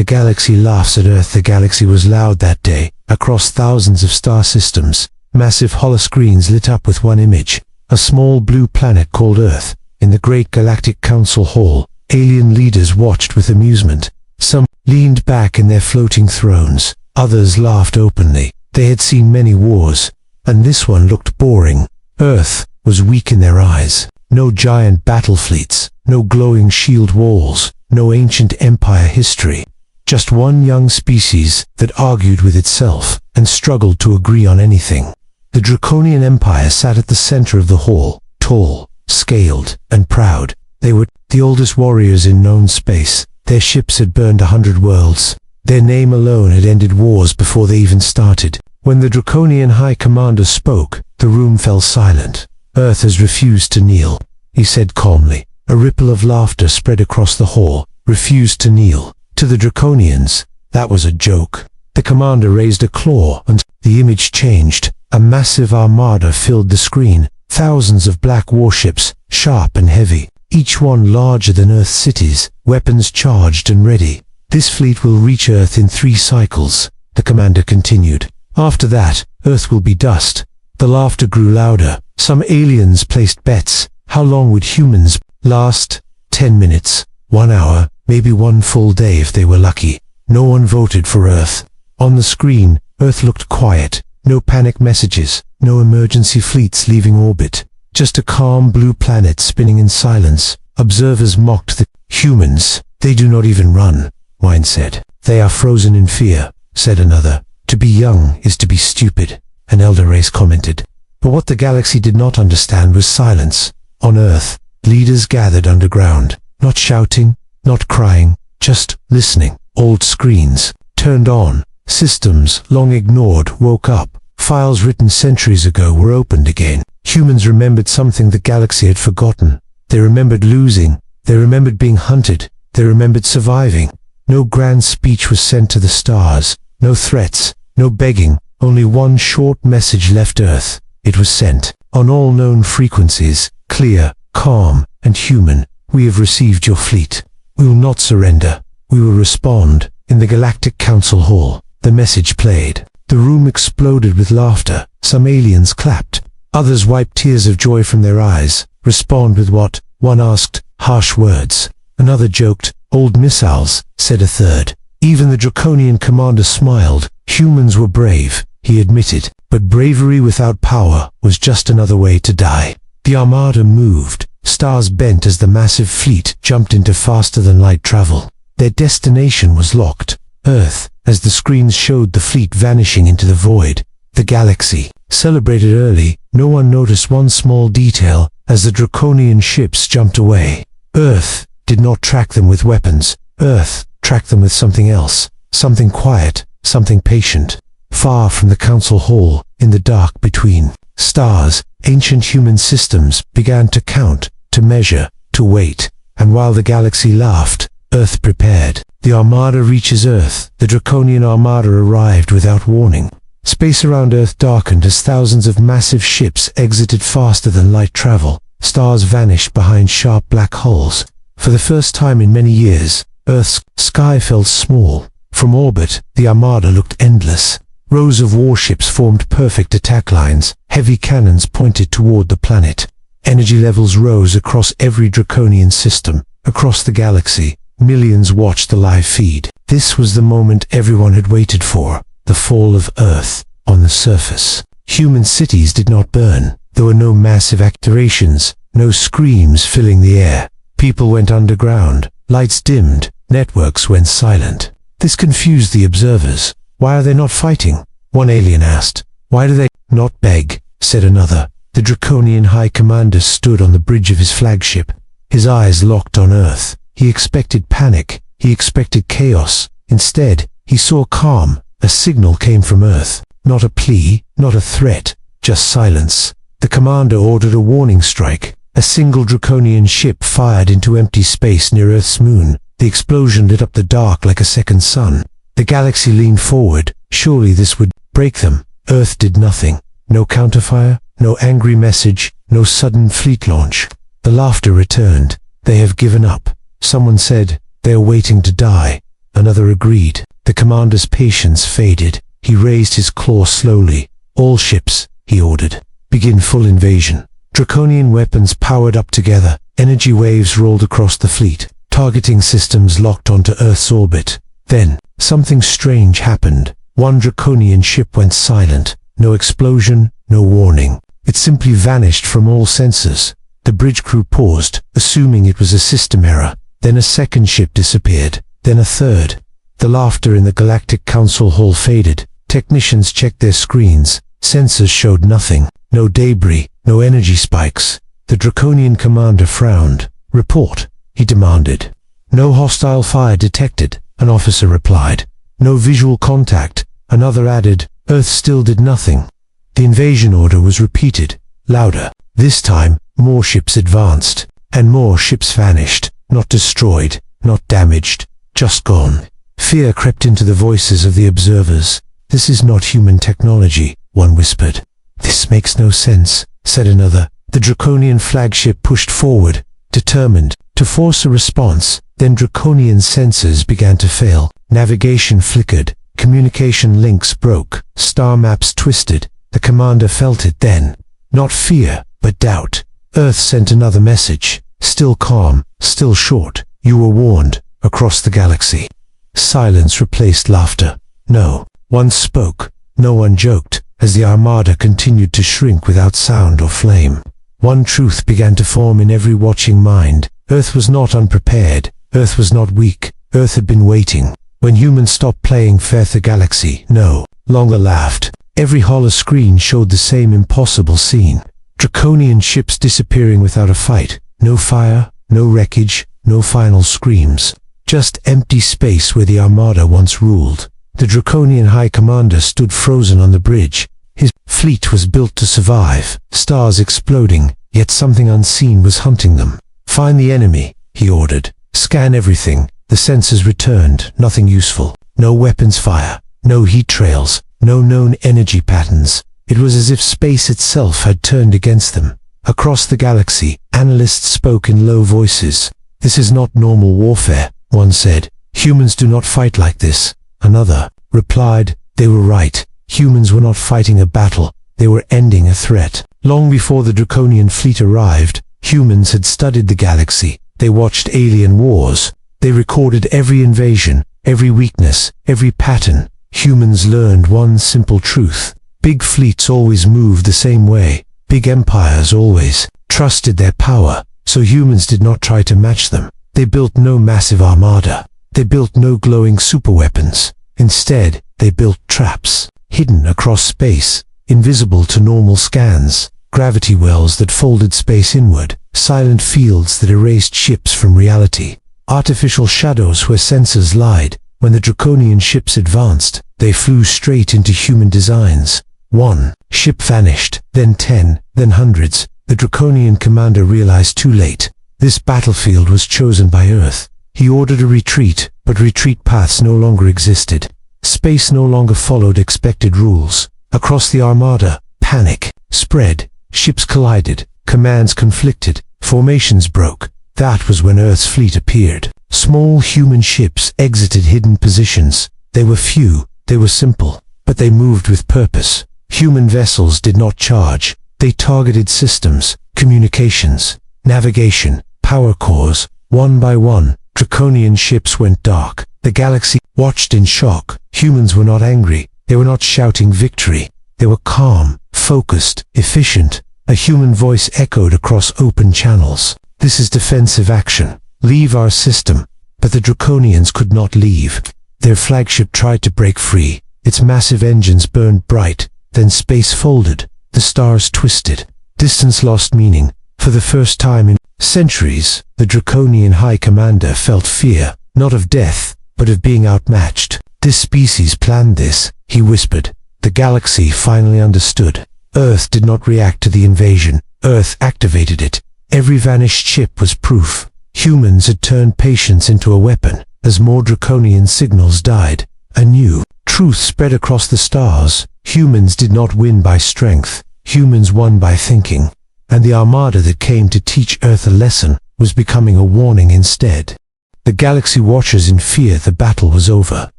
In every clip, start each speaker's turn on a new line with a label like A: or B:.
A: The galaxy laughs at Earth. The galaxy was loud that day. Across thousands of star systems, massive holoscreens lit up with one image, a small blue planet called Earth. In the great galactic council hall, alien leaders watched with amusement. Some leaned back in their floating thrones, others laughed openly. They had seen many wars, and this one looked boring. Earth was weak in their eyes. No giant battle fleets, no glowing shield walls, no ancient empire history. Just one young species that argued with itself and struggled to agree on anything. The Draconian Empire sat at the center of the hall, tall, scaled, and proud. They were the oldest warriors in known space. Their ships had burned 100 worlds. Their name alone had ended wars before they even started. When the Draconian High Commander spoke, the room fell silent. Earth has refused to kneel, he said calmly. A ripple of laughter spread across the hall. Refused to kneel. To the Draconians, that was a joke. The commander raised a claw and the image changed. A massive armada filled the screen. Thousands of black warships, sharp and heavy, each one larger than Earth's cities, weapons charged and ready. This fleet will reach Earth in 3 cycles, the commander continued. After that, Earth will be dust. The laughter grew louder. Some aliens placed bets. How long would humans last? 10 minutes, 1 hour, maybe 1 full day if they were lucky. No one voted for Earth. On the screen, Earth looked quiet. No panic messages, no emergency fleets leaving orbit. Just a calm blue planet spinning in silence. Observers mocked the humans. They do not even run, one said. They are frozen in fear, said another. To be young is to be stupid, an elder race commented. But what the galaxy did not understand was silence. On Earth, leaders gathered underground, not shouting, not crying, just listening. Old screens turned on. Systems, long ignored, woke up. Files written centuries ago were opened again. Humans remembered something the galaxy had forgotten. They remembered losing. They remembered being hunted. They remembered surviving. No grand speech was sent to the stars. No threats. No begging. Only one short message left Earth. It was sent on all known frequencies, clear, calm, and human. We have received your fleet. We will not surrender. We will respond. In the Galactic Council Hall, the message played. The room exploded with laughter. Some aliens clapped. Others wiped tears of joy from their eyes. Respond with what? One asked. Harsh words. Another joked. Old missiles, said a third. Even the Draconian commander smiled. Humans were brave, he admitted. But bravery without power was just another way to die. The armada moved. Stars bent as the massive fleet jumped into faster-than-light travel. Their destination was locked. Earth, as the screens showed the fleet vanishing into the void. The galaxy celebrated early. No one noticed one small detail as the Draconian ships jumped away. Earth did not track them with weapons. Earth tracked them with something else. Something quiet, something patient. Far from the council hall, in the dark between stars, ancient human systems began to count, to measure, to wait. And while the galaxy laughed, Earth prepared. The armada reaches Earth. The Draconian armada arrived without warning. Space around Earth darkened as thousands of massive ships exited faster than light travel. Stars vanished behind sharp black holes. For the first time in many years, Earth's sky felt small. From orbit, the armada looked endless. Rows of warships formed perfect attack lines. Heavy cannons pointed toward the planet. Energy levels rose across every Draconian system. Across the galaxy, millions watched the live feed. This was the moment everyone had waited for. The fall of Earth. On the surface, human cities did not burn. There were no massive accelerations, no screams filling the air. People went underground. Lights dimmed. Networks went silent. This confused the observers. Why are they not fighting? One alien asked. Why do they not beg? Said another. The Draconian High Commander stood on the bridge of his flagship. His eyes locked on Earth. He expected panic. He expected chaos. Instead, he saw calm. A signal came from Earth. Not a plea, not a threat, just silence. The commander ordered a warning strike. A single Draconian ship fired into empty space near Earth's moon. The explosion lit up the dark like a second sun. The galaxy leaned forward. Surely this would break them. Earth did nothing. No counterfire, no angry message, no sudden fleet launch. The laughter returned. They have given up. Someone said, they are waiting to die. another agreed. The commander's patience faded. He raised his claw slowly. "All ships," he ordered, "begin full invasion." Draconian weapons powered up together. Energy waves rolled across the fleet. Targeting systems locked onto Earth's orbit. Then, something strange happened. One Draconian ship went silent. No explosion, no warning. It simply vanished from all sensors. The bridge crew paused, assuming it was a system error. Then a second ship disappeared. Then a third. The laughter in the Galactic Council hall faded. Technicians checked their screens. Sensors showed nothing. No debris, no energy spikes. The Draconian commander frowned. "Report," he demanded. "No hostile fire detected," an officer replied. "No visual contact," another added. Earth still did nothing. The invasion order was repeated, louder. This time, more ships advanced, and more ships vanished, not destroyed, not damaged, just gone. Fear crept into the voices of the observers. "This is not human technology," one whispered. "This makes no sense," said another. The Draconian flagship pushed forward, determined to force a response. Then Draconian sensors began to fail. Navigation flickered. Communication links broke. Star maps twisted. The commander felt it then. Not fear, but doubt. Earth sent another message. Still calm, still short. "You were warned," across the galaxy. Silence replaced laughter. No one spoke. No one joked, as the armada continued to shrink without sound or flame. One truth began to form in every watching mind. Earth was not unprepared. Earth was not weak. Earth had been waiting. When humans stopped playing fair, the galaxy no longer laughed. Every holoscreen showed the same impossible scene. Draconian ships disappearing without a fight. No fire, no wreckage, no final screams. Just empty space where the armada once ruled. The Draconian High Commander stood frozen on the bridge. His fleet was built to survive. Stars exploding, yet something unseen was hunting them. "Find the enemy," he ordered. "Scan everything." The sensors returned, nothing useful. No weapons fire, no heat trails, no known energy patterns. It was as if space itself had turned against them. Across the galaxy, analysts spoke in low voices. "This is not normal warfare," one said. "Humans do not fight like this." Another replied, they were right. Humans were not fighting a battle, they were ending a threat. Long before the Draconian fleet arrived, humans had studied the galaxy. They watched alien wars. They recorded every invasion, every weakness, every pattern. Humans learned one simple truth. Big fleets always moved the same way. Big empires always trusted their power, so humans did not try to match them. They built no massive armada. They built no glowing superweapons. Instead, they built traps, hidden across space, invisible to normal scans, gravity wells that folded space inward, silent fields that erased ships from reality, artificial shadows where sensors lied. When the Draconian ships advanced, they flew straight into human designs. One ship vanished, then 10, then hundreds. The Draconian commander realized too late. This battlefield was chosen by Earth. He ordered a retreat, but retreat paths no longer existed. Space no longer followed expected rules. Across the armada, panic spread. Ships collided, commands conflicted, formations broke. That was when Earth's fleet appeared. Small human ships exited hidden positions. They were few, they were simple, but they moved with purpose. Human vessels did not charge. They targeted systems, communications, navigation, power cores. One by one, Draconian ships went dark. The galaxy watched in shock. Humans were not angry. They were not shouting victory. They were calm, focused, efficient. A human voice echoed across open channels. "This is defensive action. Leave our system." But the Draconians could not leave. Their flagship tried to break free. Its massive engines burned bright. Then space folded. The stars twisted. Distance lost meaning. For the first time in centuries, the Draconian High Commander felt fear, not of death, but of being outmatched. "This species planned this," he whispered. The galaxy finally understood. Earth did not react to the invasion. Earth activated it. Every vanished ship was proof. Humans had turned patience into a weapon. As more Draconian signals died, a new truth spread across the stars. Humans did not win by strength. Humans won by thinking. And the armada that came to teach Earth a lesson was becoming a warning instead. The galaxy watchers in fear the battle was over,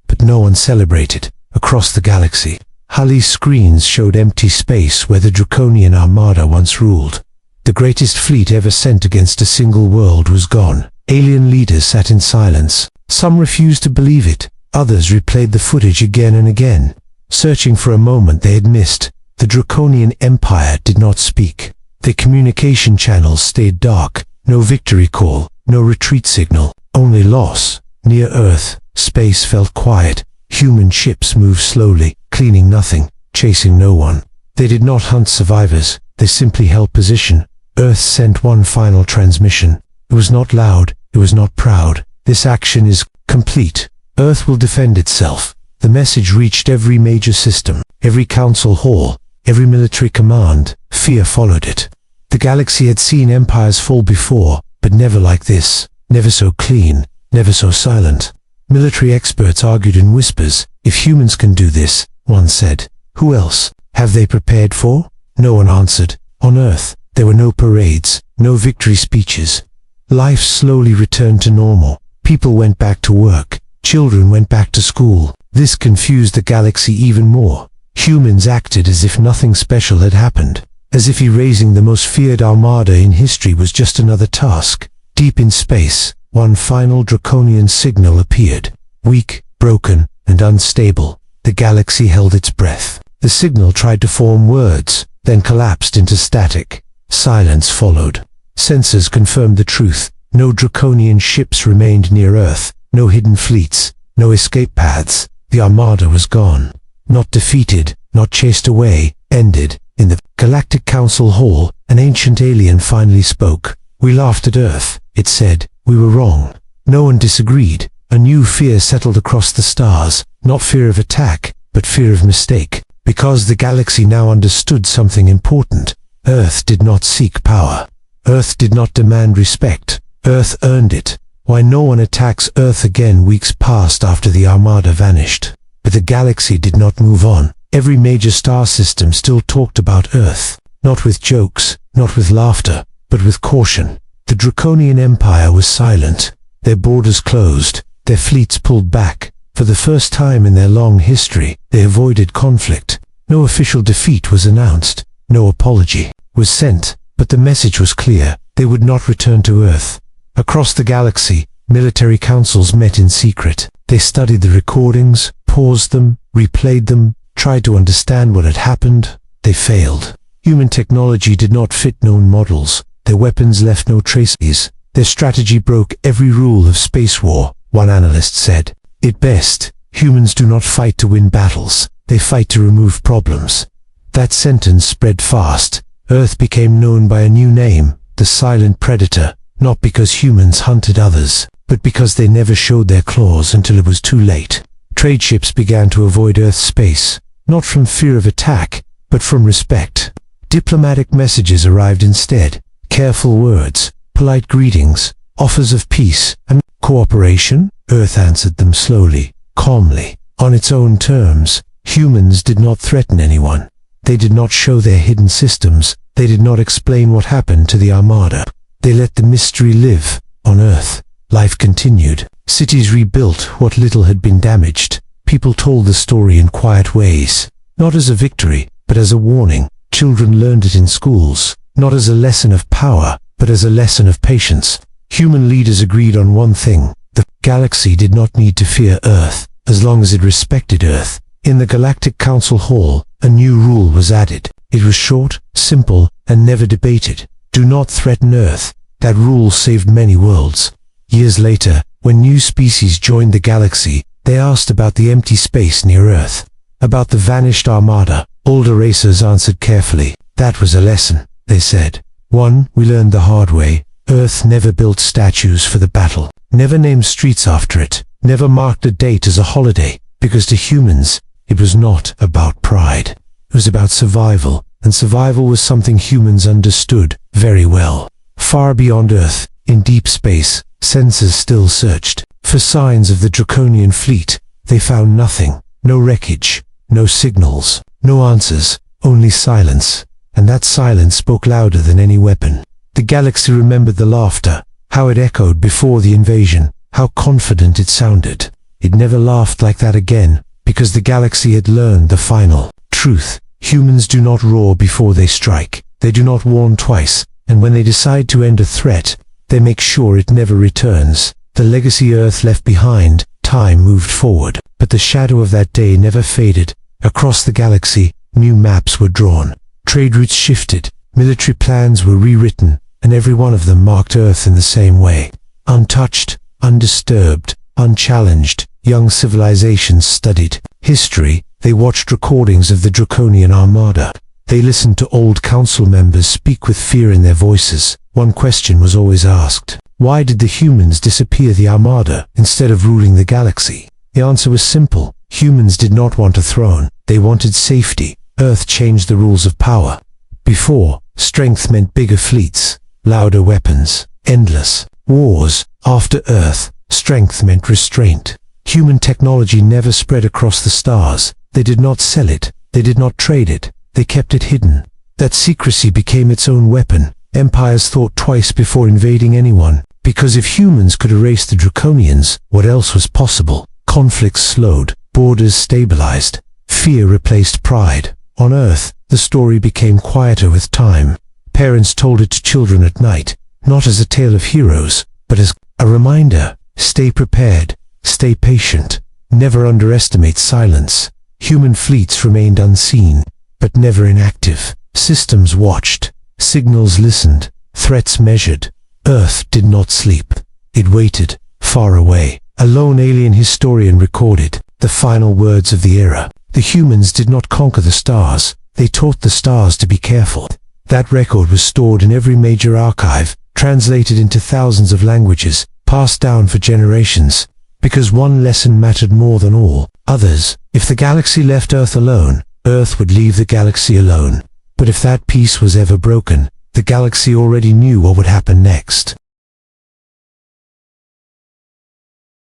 A: but no one celebrated. Across the galaxy, Halley's screens showed empty space where the Draconian armada once ruled. The greatest fleet ever sent against a single world was gone. Alien leaders sat in silence. Some refused to believe it. Others replayed the footage again and again, searching for a moment they had missed. The Draconian Empire did not speak. Their communication channels stayed dark. No victory call, no retreat signal, only loss. Near Earth, space felt quiet. Human ships moved slowly, cleaning nothing, chasing no one. They did not hunt survivors, they simply held position. Earth sent one final transmission. It was not loud, it was not proud. This action is complete. Earth will defend itself. The message reached every major system, every council hall, every military command. Fear followed it. The galaxy had seen empires fall before, but never like this. Never so clean, never so silent. Military experts argued in whispers. If humans can do this, one said, who else have they prepared for? No one answered. On Earth, there were no parades, no victory speeches. Life slowly returned to normal. People went back to work. Children went back to school. This confused the galaxy even more. Humans acted as if nothing special had happened, as if erasing the most feared armada in history was just another task. Deep in space, one final Draconian signal appeared. Weak, broken, and unstable, the galaxy held its breath. The signal tried to form words, then collapsed into static. Silence followed. Sensors confirmed the truth. No Draconian ships remained near Earth, no hidden fleets, no escape paths. The armada was gone. Not defeated, not chased away, ended. In the Galactic Council Hall, an ancient alien finally spoke. We laughed at Earth, it said. We were wrong. No one disagreed. A new fear settled across the stars, not fear of attack, but fear of mistake. Because the galaxy now understood something important. Earth did not seek power. Earth did not demand respect. Earth earned it. Why no one attacks Earth again weeks passed after the armada vanished. But the galaxy did not move on. Every major star system still talked about Earth. Not with jokes, not with laughter, but with caution. The Draconian Empire was silent. Their borders closed. Their fleets pulled back. For the first time in their long history, they avoided conflict. No official defeat was announced. No apology was sent. But the message was clear. They would not return to Earth. Across the galaxy, military councils met in secret. They studied the recordings, paused them, replayed them, tried to understand what had happened. They failed. Human technology did not fit known models. Their weapons left no traces. Their strategy broke every rule of space war, one analyst said. At best, humans do not fight to win battles. They fight to remove problems. That sentence spread fast. Earth became known by a new name, the silent predator, not because humans hunted others, but because they never showed their claws until it was too late. Trade ships began to avoid Earth's space, not from fear of attack, but from respect. Diplomatic messages arrived instead. Careful words, polite greetings, offers of peace and cooperation. Earth answered them slowly, calmly, on its own terms. Humans did not threaten anyone. They did not show their hidden systems. They did not explain what happened to the armada. They let the mystery live. On Earth, life continued. Cities rebuilt what little had been damaged. People told the story in quiet ways, not as a victory, but as a warning. Children learned it in schools, not as a lesson of power, but as a lesson of patience. Human leaders agreed on one thing. The galaxy did not need to fear Earth, as long as it respected Earth. In the Galactic Council Hall, a new rule was added. It was short, simple, and never debated. Do not threaten Earth. That rule saved many worlds. Years later, when new species joined the galaxy, they asked about the empty space near Earth. About the vanished armada. Older racers answered carefully. That was a lesson, they said. One, we learned the hard way. Earth never built statues for the battle. Never named streets after it. Never marked a date as a holiday. Because to humans, it was not about pride. It was about survival, and survival was something humans understood very well. Far beyond Earth, in deep space, sensors still searched. For signs of the Draconian fleet, they found nothing. No wreckage, no signals, no answers, only silence. And that silence spoke louder than any weapon. The galaxy remembered the laughter, how it echoed before the invasion. How confident it sounded. It never laughed like that again, because the galaxy had learned the final truth. Humans do not roar before they strike. They do not warn twice, and when they decide to end a threat, they make sure it never returns. The legacy Earth left behind, time moved forward, but the shadow of that day never faded. Across the galaxy, new maps were drawn. Trade routes shifted, military plans were rewritten, and every one of them marked Earth in the same way. Untouched, undisturbed, unchallenged, young civilizations studied history. They watched recordings of the Draconian Armada. They listened to old council members speak with fear in their voices. One question was always asked: why did the humans disappear the Armada instead of ruling the galaxy? The answer was simple. Humans did not want a throne. They wanted safety. Earth changed the rules of power. Before, strength meant bigger fleets, louder weapons, endless wars. After Earth, strength meant restraint. Human technology never spread across the stars. They did not sell it. They did not trade it. They kept it hidden. That secrecy became its own weapon. Empires thought twice before invading anyone, because if humans could erase the Draconians, what else was possible? Conflicts slowed, borders stabilized, fear replaced pride. On Earth, the story became quieter with time. Parents told it to children at night, not as a tale of heroes, but as a reminder: stay prepared, stay patient, never underestimate silence. Human fleets remained unseen, but never inactive. Systems watched, signals listened, threats measured. Earth did not sleep. It waited, far away. A lone alien historian recorded the final words of the era. The humans did not conquer the stars. They taught the stars to be careful. That record was stored in every major archive, translated into thousands of languages, passed down for generations, because one lesson mattered more than all others. If the galaxy left Earth alone, Earth would leave the galaxy alone. But if that peace was ever broken, the galaxy already knew what would happen next.